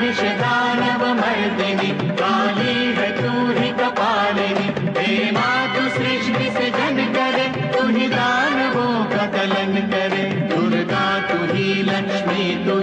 महिष दानव मर्दिनी, काली है तू ही कपालिनी। हे माँ तू सृष्टि से जन करे, तू ही दानवों का दलन करे। दुर्गा तू ही लक्ष्मी, तू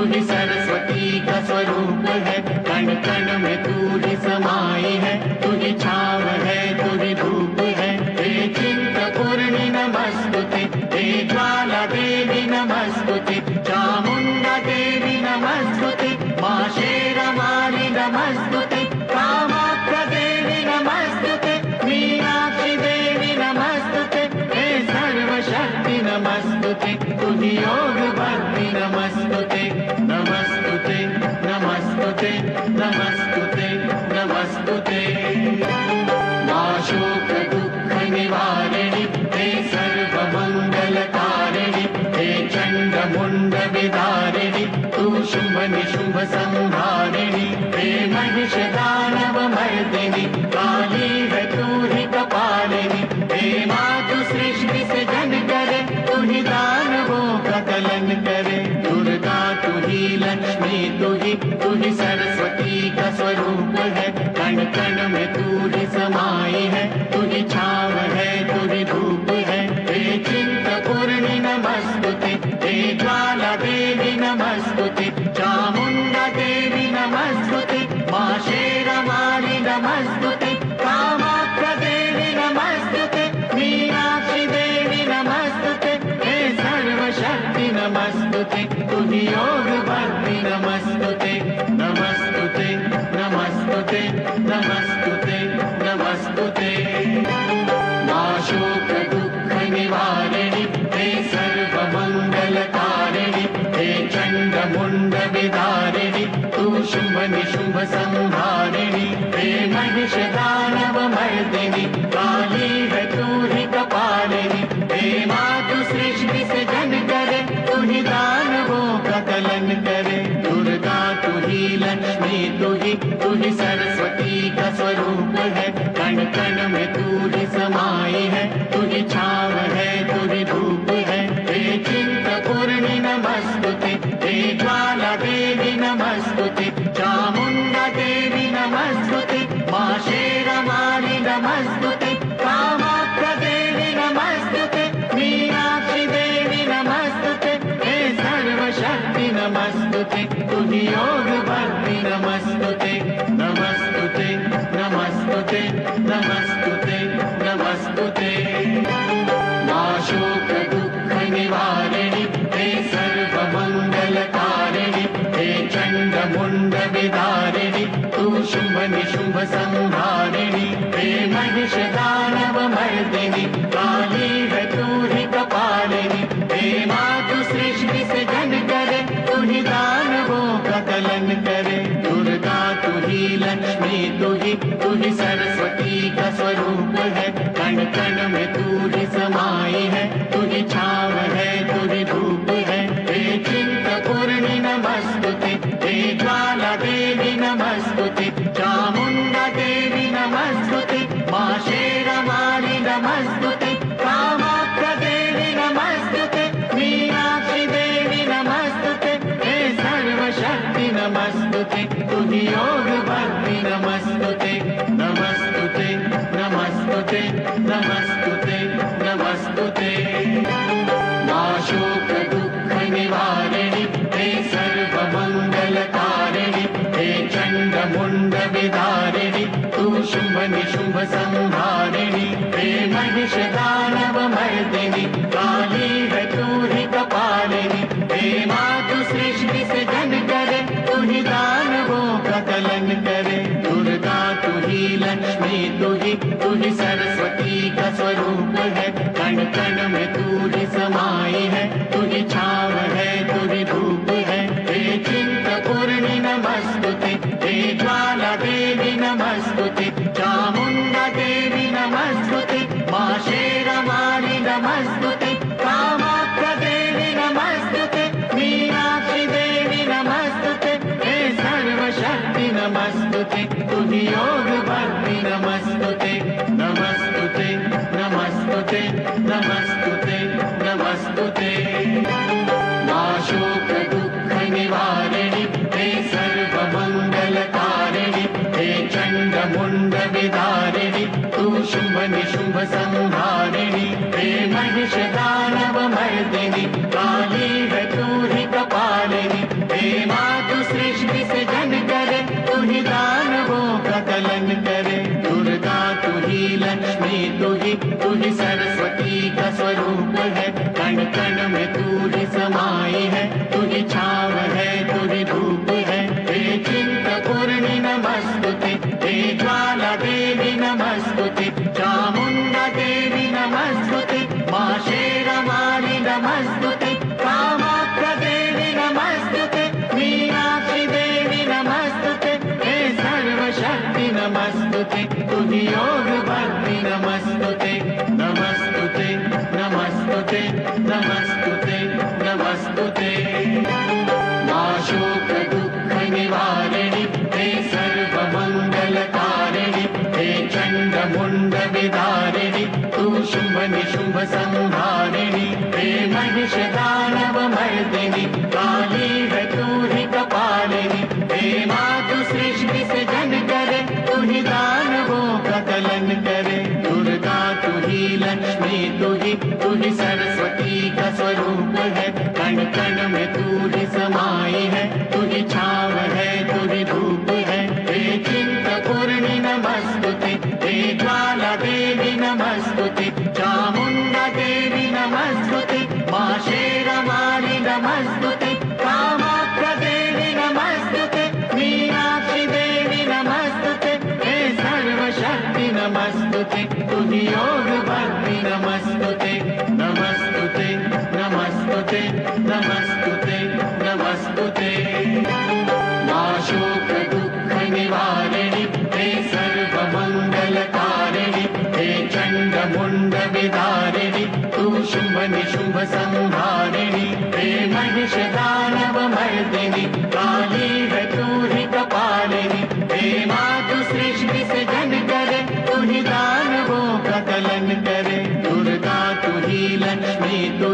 ही सरस्वती का स्वरूप है। कण कण में तू ही समाई है, तू ही छाव है, तू ही धूप है। हे चिंतपूर्णी नमस्तुते, हे ज्वाला देवी नमस्तुते, चामुंडा देवी नमस्तुते, माँ शेरवाली नमस्तुते, कामाख्या देवी नमस्तुते, मीनाक्षी देवी नमस्तुते, हे सर्वशक्ति नमस्तुते, तू ही योग भक्ति नमस्तुते। नमस्तुते नमस्तुते नमस्तुते नमस्तुते। माँ शोक दुख निवारिणी, हे सर्वमंगलकारिणी, हे चंड मुंड विदारिणी, तू शुभ निशुभ संहारिणी। हे महिष दानव मर्दिनी, काली है तू ही कपालिनी। हे माँ तू सृष्टि से जन करे, तू ही दानवों का दलन करे। दुर्गा तू ही लक्ष्मी, तू ही सरस्वती का स्वरूप है। कण कण में तू ही समाई है, तू ही छाव है, तू ही धूप है। हे चिंतपूर्णी नमस्तुते, हे ज्वाला देवी नमस्तुते, चामुंडा देवी नमस्तुते, माँ शेरवाली नमस्तुते, कामाख्या देवी नमस्तुते, मीनाक्षी देवी नमस्तुते, हे सर्वशक्ति नमस्तुते, तू ही योग भक्ति नमस्तुते। नमस्तुते नमस्तुते नमस्तुते नमस्तुते। माँ शोक दुख निवारिणी, हे सर्वमंगलकारिणी, हे चंड मुंड विदारिणी, तू शुभ निशुभ संहारिणी। हे महिष दानव मर्दिनी, काली है तू ही कपालिनी। हे माँ तू सृष्टि से जन करे, तू ही दानवों का दलन करे। दुर्गा तू ही लक्ष्मी, तू ही सरस्वती का स्वरूप है। कण कण में तू ही समाई है, तू ही छाव है, तू ही धूप है। हे चिंतपूर्णी नमस्तुते, हे ज्वाला देवी नमस्तुते, चामुंडा देवी नमस्तुते, माँ शेरवाली नमस्तुते, कामाख्या देवी नमस्तुते, मीनाक्षी देवी नमस्तुते, हे सर्वशक्ति नमस्तुते, तू ही योग भक्ति नमस्तुते। नमस्तुते नमस्तुते नमस्तुते नमस्तुते। माँ शोक दुख निवारिणी, हे सर्वमंगलकारिणी, हे चंड मुंड विदारिणी, तू शुभ निशुभ संहारिणी। हे महिष दानव मर्दिनी, काली है तू ही कपालिनी। हे माँ तू सृष्टि से जन करे, तू ही दानवों का दलन करे। दुर्गा तू ही लक्ष्मी, तू ही सरस्वती का स्वरूप है। कण कण में तू ही समाई है, तू ही छाव है, तू ही धूप है। हे चिंतपूर्णी नमस्तुते, हे ज्वाला देवी नमस्तुते, चामुंडा देवी नमस्तुते, माँ शेरवाली नमस्तुते, कामाख्या देवी नमस्तुते, मीनाक्षी देवी नमस्तुते, हे सर्वशक्ति नमस्तुते, तू ही योग भक्ति नमस्तुते। नमस्तुते नमस्तुते नमस्तुते नमस्तुते। माँ शोक दुख निवारिणी, हे सर्वमंगलकारिणी, हे चंड मुंड विदारिणी, तू शुभ निशुभ संहारिणी। हे महिष दानव मर्दिनी, काली है तू ही कपालिनी। हे माँ तू सृष्टि से जन करे, तू ही दानवों का दलन करे। दुर्गा तू ही लक्ष्मी, तू ही सरस्वती का स्वरूप है। कण कण में तू ही समाई है, तू ही छाव है, तू ही धूप है। हे चिंतपूर्णी नमस्तुते, हे ज्वाला देवी नमस्तुते, चामुंडा देवी नमस्तुते, माँ शेरवाली नमस्तुते, कामाख्या देवी नमस्तुते, मीनाक्षी देवी नमस्तुते, हे सर्वशक्ति नमस्तुते, तू ही योग भक्ति नमस्तुते। नमस्तुते नमस्तुते नमस्तुते नमस्तुते। माँ शोक दुख निवारिणी, हे सर्व शुभ संहारिणि हे महिष दानव मर्दिनि काली है तू ही कपालिनी हे मातु सृष्टि से जन करे तू ही दानवों का दलन करे दुर्गा तू ही लक्ष्मी तू ही सरस्वती का स्वरूप है कण कण में तू ही समाई है तू ही छाव है तू ही धूप है हे चिंतपूर्णि नमस्तुते हे ज्वाला देवी नमस्तुते चामुंडा देवी नमस्तुते मां शेरवाली नमस्तुते कामाख्या देवी नमस्तुते मीनाक्षी देवी नमस्तुते हे सर्वशक्ति नमस्तुते तुझी योग भक्ति नमस्तुते नमस्तुते नमस्तुते नमस्तुते नमस्तुते मां शोक दुख निवारिणि हे सर्वमंगलकारिणि हे चंड मुंड विदारिणि तू शुभ निशुभ संहारिणि हे महिष दानव मर्दिनि काली है तू ही कपालिनी हे मातु सृष्टि से जन करे तू ही दानवों का दलन करे दुर्गा तू ही लक्ष्मी तू ही सरस्वती का स्वरूप है कण कण में तू ही समाई है तू ही छाव है तू ही धूप है हे चिंतपूर्णि नमस्तुते हे ज्वाला देवी नमस्तुते चामुंडा देवी नमस्तुते मां शेरवाली नमस्तुते कामाख्या देवी नमस्तुते मीनाक्षी देवी नमस्तुते हे सर्वशक्ति नमस्तुते तुझी योग भक्ति नमस्तुते नमस्तुते नमस्तुते नमस्तुते नमस्तुते मां शोक दुख निवारिणि हे सर्वमंगलकारिणि हे चंड मुंड विदारिणि तू शुभ निशुभ संहारिणि हे महिष दानव मर्दिनि काली है तू ही कपालिनी हे मातु सृष्टि से जन करे तू ही दानवों का दलन करे दुर्गा तू ही लक्ष्मी तू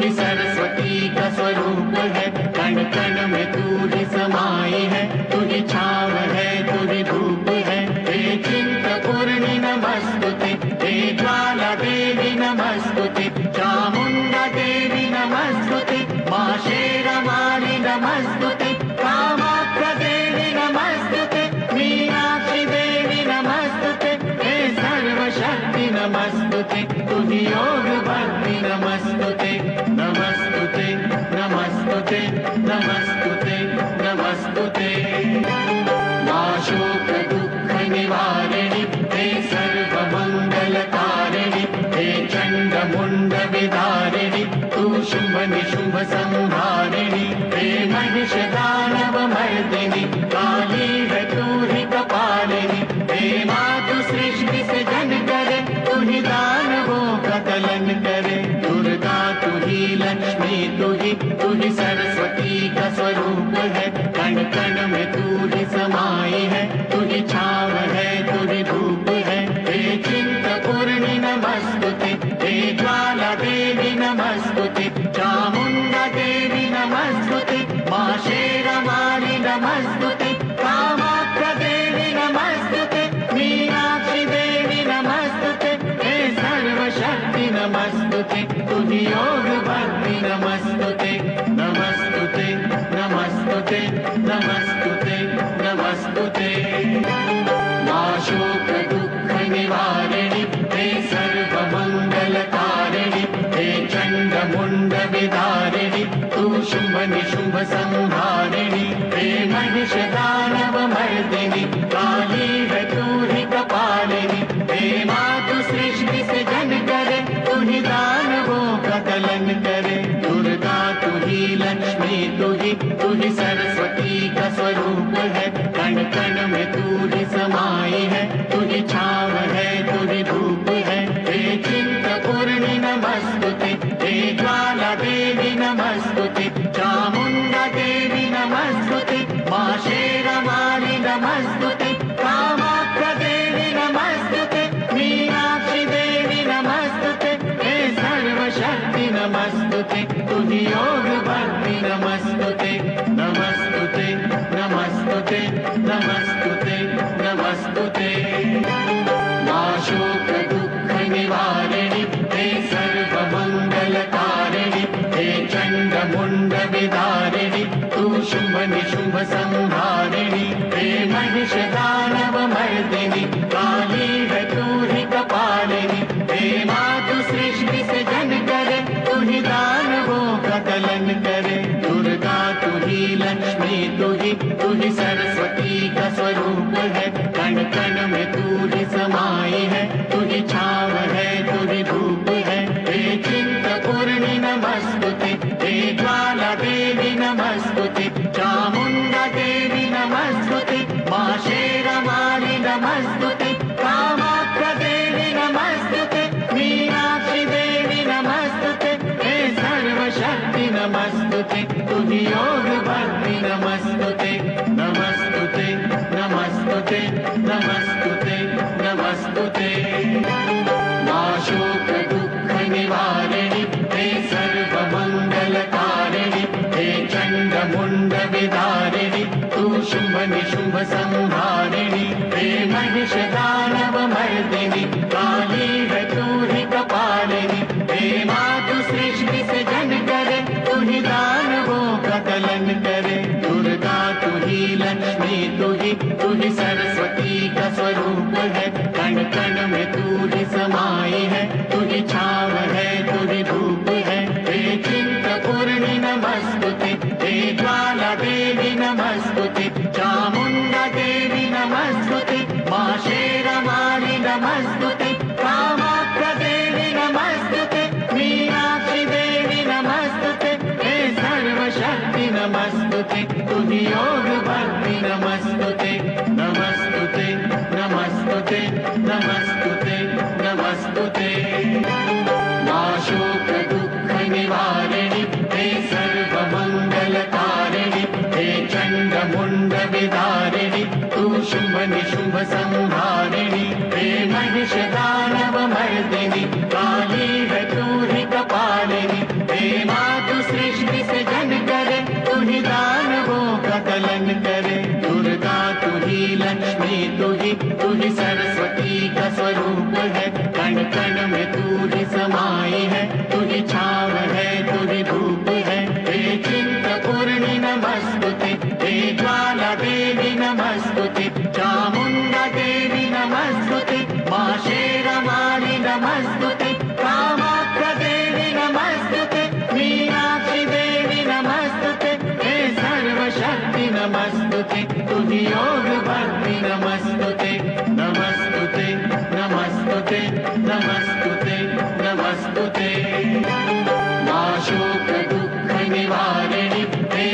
ही सरस्वती का स्वरूप है कण कण में तू ही समाई है तू ही छाव है तू ही धूप है हे चिंतपूर्णि नमस्तुते हे ज्वाला देवी नमस्तुते चामुंडा देवी नमस्तुते मां शेरवाली नमस्तुते कामाख्या देवी नमस्तुते मीनाक्षी देवी नमस्तुते हे सर्वशक्ति नमस्तुते तुझी योग भक्ति नमस्तुते नमस्तुते नमस्तुते नमस्तुते नमस्तुते मां शोक दुख निवारिणि हे सर्वमंगलकारिणि हे चंड मुंड विदारिणि तू शुभ निशुभ संहारिणि हे महिष दानव मर्दिनि काली है तू ही कपालिनी हे मातु सृष्टि से जन करे तू ही दानवों का दलन करे दुर्गा तू ही लक्ष्मी तू ही सरस्वती का स्वरूप है कण कण में तू ही समाई है तू ही छाव है तू ही धूप है हे चिंतपूर्णि नमस्तुते हे ज्वाला देवी नमस्तुते चामुंडा देवी नमस्तुते मां शेरवाली नमस्तुते कामाख्या देवी नमस्तुते मीनाक्षी देवी नमस्तुते हे सर्वशक्ति नमस्तुते तुझी योग भक्ति नमस्तुते नमस्तुते नमस्तुते नमस्तुते नमस्तुते मां शोक दुख निवारिणि हे सर्वमंगलकारिणि हे चंड मुंड विदारिणि तू शुभ निशुभ संहारिणि हे महिष दानव मर्दिनि काली है तू ही कपालिनी हे मातु सृष्टि से जन करे तू ही दानवों का दलन करे दुर्गा तू ही लक्ष्मी तू ही सरस्वती का स्वरूप है कण कण में तू ही समाई है तू ही छाव है तू ही धूप है हे चिंतपूर्णि नमस्तुते हे ज्वाला देवी नमस्तुते चामुंडा देवी नमस्तुते मां शेरवाली नमस्तुते कामाख्या देवी नमस्तुते मीनाक्षी देवी नमस्तुते हे सर्वशक्ति नमस्तुते तुझी योग भक्ति नमस्तुते नमस्तुते नमस्तुते नमस्तुते नमस्तुते मां शोक दुख शुभ संहारिणि हे महिष दानव मर्दिनि काली है तू ही कपालिनी हे मातु सृष्टि से जन करे तू ही दानवों का दलन करे दुर्गा तू ही लक्ष्मी तू ही सरस्वती का स्वरूप है कण कण में तू ही समाई है तू ही छाव है तू ही धूप है हे चिंतपूर्णि नमस्तुते हे ज्वाला देवी नमस्तुते चामुंडा देवी नमस्तुते मां शेरमाली नमस्तुते कामाख्या देवी नमस्तुते मीनाक्षी देवी नमस्तुते हे सर्वशक्ति नमस्तुते तू ही योग भक्ति नमस्तुते नमस्तुते नमस्तुते नमस्तुते नमस्तुते मां शोक दुख निवारिणि हे सर्वमंगलकारिणि हे चंड मुंड विदारिणि तू शुभ निशुभ संहारिणि हे महिष दानव मर्दिनि काली है तू ही कपालिनी हे मातु सृष्टि से जन करे तू ही दानवों का दलन करे दुर्गा तू ही लक्ष्मी तू ही सरस्वती का स्वरूप है कण कण में तू ही समाई है तू ही छाव है तू ही धूप है हे चिंतपूर्णि नमस्तुते हे ज्वाला देवी नमस्तुते चामुंडा देवी नमस्तुते मां शेरमाली नमस्तुते कामाख्या देवी नमस्तुते मीनाक्षी देवी नमस्तुते हे सर्वशक्ति नमस्तुते तू ही योग भक्ति नमस्तुते नमस्तुते नमस्तुते नमस्तुते नमस्तुते मां शोक दुख निवारिणि हे सर्वमंगलकारिणि हे चंड मुंड विदारिणि तू शुभ निशुभ संहारिणि हे महिष दानव मर्दिनि काली है तू ही कपालिनी हे मातु सृष्टि से जन करे तू ही दानवों का दलन करे दुर्गा तू ही लक्ष्मी तू ही सरस्वती का स्वरूप है कण कण में तू ही समाई है तू ही छाव है तू ही धूप है हे चिंतपूर्णि नमस्तुते हे ज्वाला देवी नमस्तुते चामुंडा देवी नमस्तुते मां शेरमाली नमस्तुते कामाख्या देवी नमस्तुते मीनाक्षी देवी नमस्तुते हे सर्वशक्ति नमस्तुते तू ही योग भक्ति नमस्तुते नमस्तुते नमस्तुते नमस्तुते नमस्तुते मां शोक दुख निवारिणि हे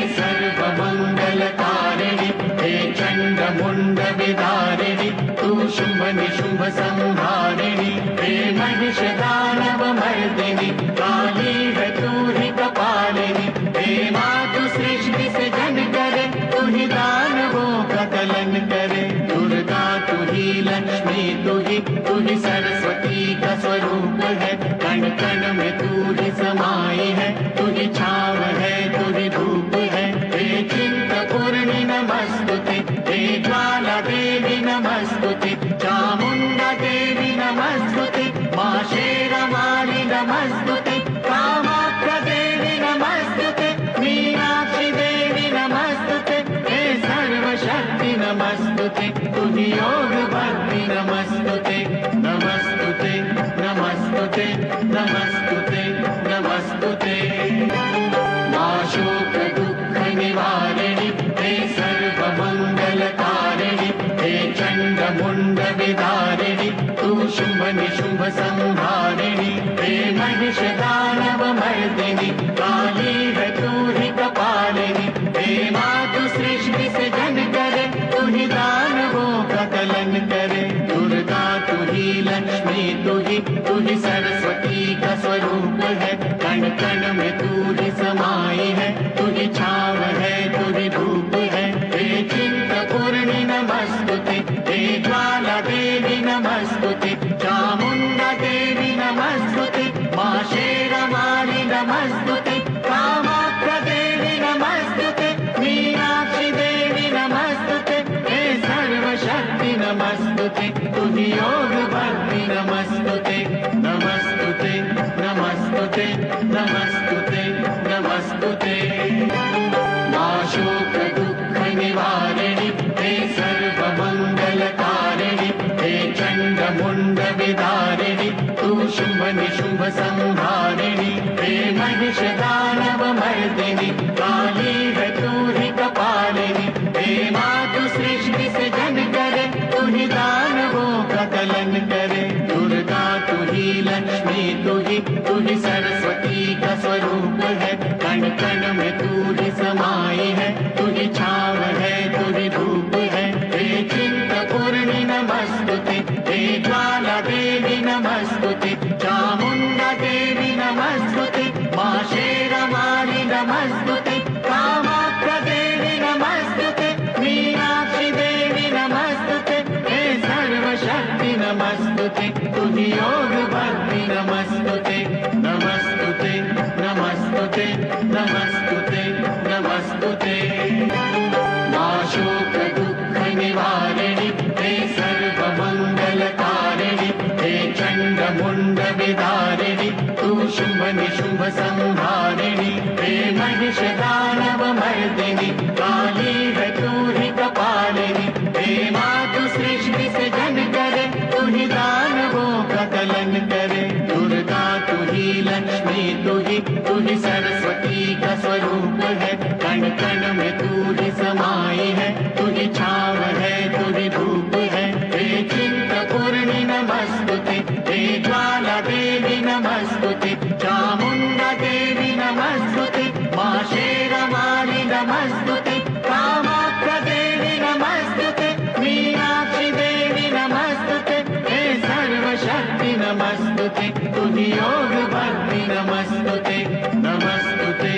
सर्वमंगलकारिणि हे चंड मुंड विदारिणि तू शुभ निशुभ संहारिणि हे महिष दानव मर्दिनि काली है तू ही कपालिनी हे मातु सृष्टि से जन करे तू ही दानवों का दलन करे दुर्गा तू ही लक्ष्मी तू ही सरस्वती का स्वरूप है कण कण में तू ही समाई है तू ही छाव है तू ही धूप है हे चिंतपूर्णि नमस्तुते हे ज्वाला देवी नमस्तुते चामुंडा देवी नमस्तुते मां शेरमाली नमस्तुते कामाख्या देवी नमस्तुते मीनाक्षी देवी नमस्तुते हे सर्वशक्ति नमस्तुते तू ही योग भक्ति नमस्तुते नमस्तुते नमस्तुते नमस्तुते नमस्तुते मां शोक दुख निवारिणि हे सर्वमंगलकारिणि हे चंड मुंड विदारिणि तू शुभ निशुभ संहारिणि हे महिष दानव मर्दिनि काली है तू ही कपालिनी हे मातु सृष्टि से जन करे तू ही दानवों का दलन करे दुर्गा तू ही लक्ष्मी तू ही सरस्वती का स्वरूप है कण कण में तू ही समाई है तू ही छाव है तू ही धूप है हे चिंतपूर्णि नमस्तुते हे ज्वाला देवी नमस्तुते चामुंडा देवी नमस्तुते मां शेरमाली नमस्तुते कामाख्या देवी नमस्तुते मीनाक्षी देवी नमस्तुते हे सर्वशक्ति नमस्तुते तू ही योग भक्ति नमस्तुते नमस्तुते नमस्तुते नमस्तुते नमस्तुते मां शोक दुख निवारिणि हे सर्वमङ्गलकारिणि हे चण्डमुण्डविदारिणि तु शुम्भ निशुम्भ संहारिणि हे महिषदानवमर्दिनि काली है तू ही कपालिनि हे मातु सृष्टि से जन करे तू ही दानवों का कलन करे दुर्गा तू ही लक्ष्मी तू ही सरस्वती का स्वरूप है कण कण में तू ही समाई है तू ही छाव है तू ही धूप है हे चिंतपूर्णि नमस्तुते हे ज्वाला देवी नमस्तुते चामुंडा देवी नमस्तुते मां शेरवाली नमस्तुते कामाख्या देवी नमस्तुते मीनाक्षी देवी नमस्तुते हे सर्वशक्ति नमस्तुते तू ही योग भक्ति नमस्तुते नमस्तुते नमस्तुते नमस्तुते नमस्तुते मां शोक दुःख निवारिणि हे सर्वमङ्गलकारिणि हे चण्डमुण्डविदारिणि तू शुम्भ निशुम्भ संहारिणि हे महिषदानवमर्दिनि काली है तू ही कपालिनि हे मातु सृष्टि से जन करे तू ही दानवों का कलन करे दुर्गा तू ही लक्ष्मी तू ही सरस्वती का स्वरूप है कण कण में तू ही समाई है तू ही छाव है तू ही धूप है हे चिंतपूर्णि नमस्तुते हे ज्वाला देवी नमस्तुते चामुंडा देवी नमस्तुते मां शेरवाली नमस्तुते कामाख्या देवी नमस्तुते मीनाक्षी देवी नमस्तुते हे सर्वशक्ति नमस्तुते तू ही योग भक्ति नमस्तुते नमस्तुते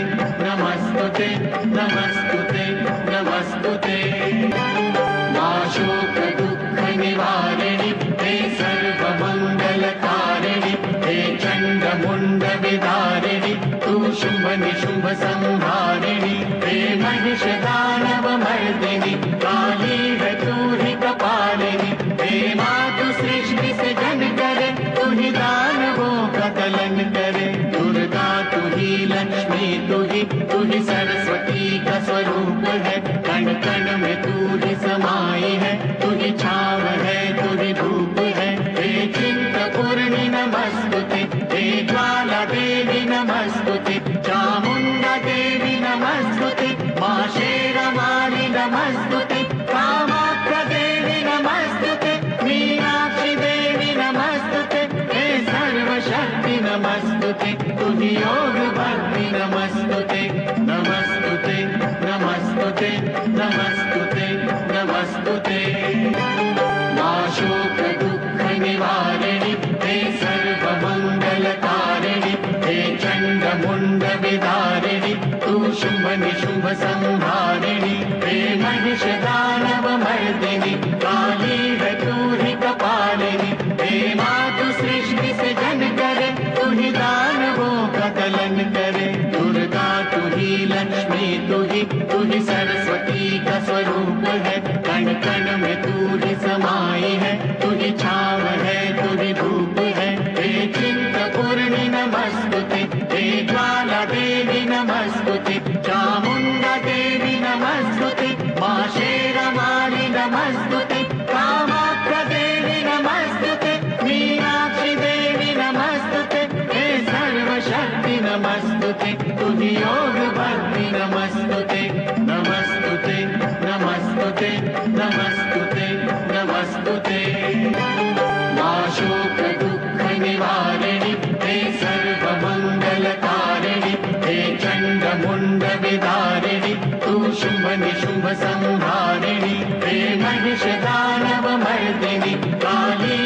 नमस्तुते नमस्तुते नमस्तुते मां शोक दुःख निवारिणि हे सर्वमङ्गलकारिणि हे चण्डमुण्डविदारिणि तू शुम्भ निशुम्भ संहारिणि हे महिषदानवमर्दिनि काली है तू ही कपालिनि हे मातु सृष्टि से जन करे तू ही दानवों का कलन करे दुर्गा तू ही लक्ष्मी तू ही सरस्वती का स्वरूप है कण कण में तू ही समाई है तू ही छाव है तू ही धूप है हे चिंतपूर्णि नमस्तुते हे ज्वाला देवी नमस्तुते चामुंडा देवी नमस्तुते मां शेरवाली नमस्तुते कामाख्या देवी नमस्तुते मीनाक्षी देवी नमस्तुते हे सर्वशक्ति नमस्तुते तू ही योग भक्ति नमस्तुते नमस्तुते नमस्तुते नमस्तुते नमस्तुते मां शोक दुःख निवारिणि हे सर्वमङ्गलकारिणि हे चण्डमुण्डविदारिणि तू शुम्भ निशुम्भ संहारिणि हे महिषदानवमर्दिनि काली है तू ही कपालिनि हे मातु सृष्टि से जन करे तू ही दानवों का कलन करे दुर्गा तू ही लक्ष्मी तू ही सरस्वती का स्वरूप है कण कण में तू ही समाई है तू ही छाव है तू ही धूप है हे चिंतपूर्णि नमस्तुते हे ज्वाला देवी नमस्तुते चामुंडा देवी नमस्तुते मां शेरवाली नमस्तुते कामाख्या देवी नमस्तुते मीनाक्षी देवी नमस्तुते हे सर्वशक्ति नमस्तुते तू ही योग भक्ति नमस्तुते नमस्तुते नमस्तुते नमस्तुते नमस्तुते मां शोक दुःख निवारिणि हे सर्वमङ्गलकारिणि हे चण्डमुण्डविदारिणि तू शुम्भ निशुम्भ संहारिणि हे महिषदानवमर्दिनि काली